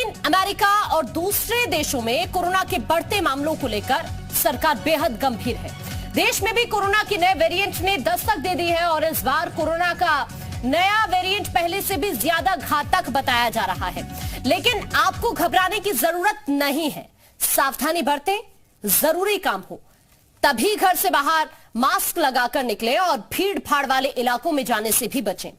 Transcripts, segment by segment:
चीन, अमेरिका और दूसरे देशों में कोरोना के बढ़ते मामलों को लेकर सरकार बेहद गंभीर है। देश में भी कोरोना के नए वेरिएंट ने दस्तक दे दी है और इस बार कोरोना का नया वेरिएंट पहले से भी ज्यादा घातक बताया जा रहा है। लेकिन आपको घबराने की जरूरत नहीं है। सावधानी बरतें, जरूरी काम हो तभी घर से बाहर मास्क लगाकर निकले और भीड़ भाड़ वाले इलाकों में जाने से भी बचें।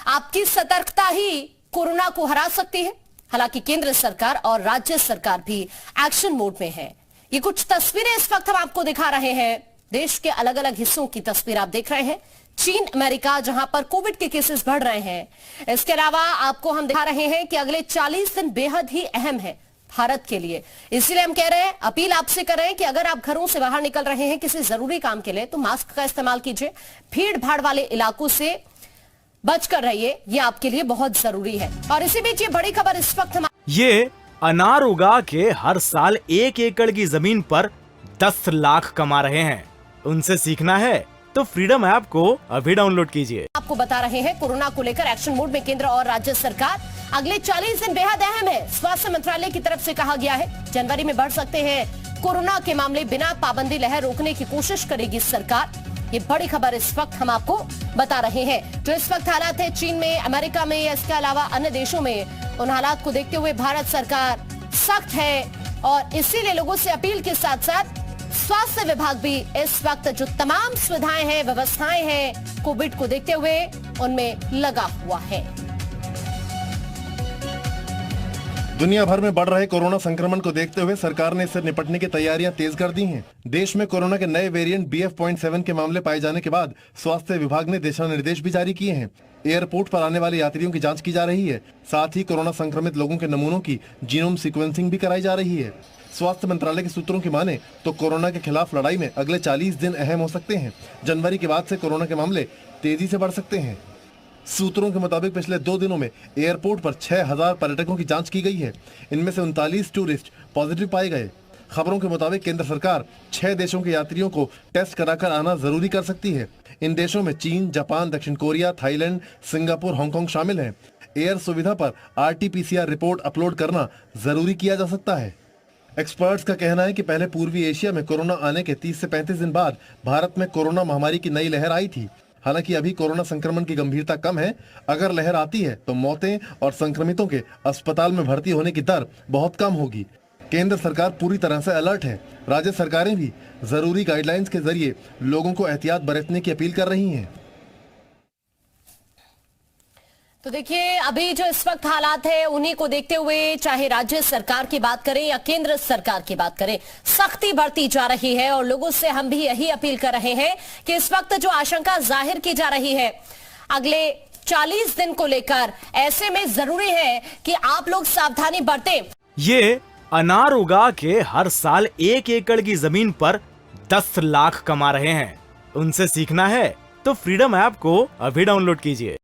आपकी सतर्कता ही कोरोना को हरा सकती है। हालांकि केंद्र सरकार और राज्य सरकार भी एक्शन मोड में है। ये कुछ तस्वीरें इस वक्त हम आपको दिखा रहे हैं। देश के अलग अलग हिस्सों की तस्वीर आप देख रहे हैं। चीन, अमेरिका, जहां पर कोविड के केसेस बढ़ रहे हैं। इसके अलावा आपको हम दिखा रहे हैं कि अगले 40 दिन बेहद ही अहम है भारत के लिए। इसीलिए हम कह रहे हैं, अपील आपसे कर रहे हैं कि अगर आप घरों से बाहर निकल रहे हैं किसी जरूरी काम के लिए तो मास्क का इस्तेमाल कीजिए। भीड़ भाड़ वाले इलाकों से बचकर रहिए, ये आपके लिए बहुत जरूरी है। और इसी बीच ये बड़ी खबर इस वक्त ये अनार उगा के हर साल 1 एकड़ की जमीन पर 10 लाख कमा रहे हैं। उनसे सीखना है तो फ्रीडम ऐप को अभी डाउनलोड कीजिए। आपको बता रहे हैं कोरोना को लेकर एक्शन मोड में केंद्र और राज्य सरकार। अगले 40 दिन बेहद अहम है। स्वास्थ्य मंत्रालय की तरफ से कहा गया है जनवरी में बढ़ सकते हैं कोरोना के मामले। बिना पाबंदी लहर रोकने की कोशिश करेगी सरकार। ये बड़ी खबर इस वक्त हम आपको बता रहे हैं। जो इस वक्त हालात है चीन में, अमेरिका में, इसके अलावा अन्य देशों में, उन हालात को देखते हुए भारत सरकार सख्त है और इसीलिए लोगों से अपील के साथ साथ स्वास्थ्य विभाग भी इस वक्त जो तमाम सुविधाएं हैं, व्यवस्थाएं हैं कोविड को देखते हुए उनमें लगा हुआ है। दुनिया भर में बढ़ रहे कोरोना संक्रमण को देखते हुए सरकार ने इससे निपटने की तैयारियां तेज कर दी हैं। देश में कोरोना के नए वेरिएंट BF.7 के मामले पाए जाने के बाद स्वास्थ्य विभाग ने दिशा निर्देश भी जारी किए हैं। एयरपोर्ट पर आने वाले यात्रियों की जांच की जा रही है। साथ ही कोरोना संक्रमित लोगों के नमूनों की जीनोम सीक्वेंसिंग भी कराई जा रही है। स्वास्थ्य मंत्रालय के सूत्रों की माने तो कोरोना के खिलाफ लड़ाई में अगले 40 दिन अहम हो सकते हैं। जनवरी के बाद से कोरोना के मामले तेजी से बढ़ सकते हैं। सूत्रों के मुताबिक पिछले 2 दिनों में एयरपोर्ट पर 6000 पर्यटकों की जांच की गई है। इनमें से 39 टूरिस्ट पॉजिटिव पाए गए। खबरों के मुताबिक केंद्र सरकार 6 देशों के यात्रियों को टेस्ट कराकर आना जरूरी कर सकती है। इन देशों में चीन, जापान, दक्षिण कोरिया, थाईलैंड, सिंगापुर, हांगकांग शामिल हैं। एयर सुविधा पर RT-PCR रिपोर्ट अपलोड करना जरूरी किया जा सकता है। एक्सपर्ट्स का कहना है कि पहले पूर्वी एशिया में कोरोना आने के 30 से 35 दिन बाद भारत में कोरोना महामारी की नई लहर आई थी। हालांकि अभी कोरोना संक्रमण की गंभीरता कम है। अगर लहर आती है तो मौतें और संक्रमितों के अस्पताल में भर्ती होने की दर बहुत कम होगी। केंद्र सरकार पूरी तरह से अलर्ट है। राज्य सरकारें भी जरूरी गाइडलाइंस के जरिए लोगों को एहतियात बरतने की अपील कर रही हैं। तो देखिए, अभी जो इस वक्त हालात है उन्हीं को देखते हुए चाहे राज्य सरकार की बात करें या केंद्र सरकार की बात करें, सख्ती बढ़ती जा रही है। और लोगों से हम भी यही अपील कर रहे हैं कि इस वक्त जो आशंका जाहिर की जा रही है अगले 40 दिन को लेकर, ऐसे में जरूरी है कि आप लोग सावधानी बरतें। ये अनार उगा के हर साल 1 एकड़ की जमीन पर 10 लाख कमा रहे हैं। उनसे सीखना है तो फ्रीडम ऐप को अभी डाउनलोड कीजिए।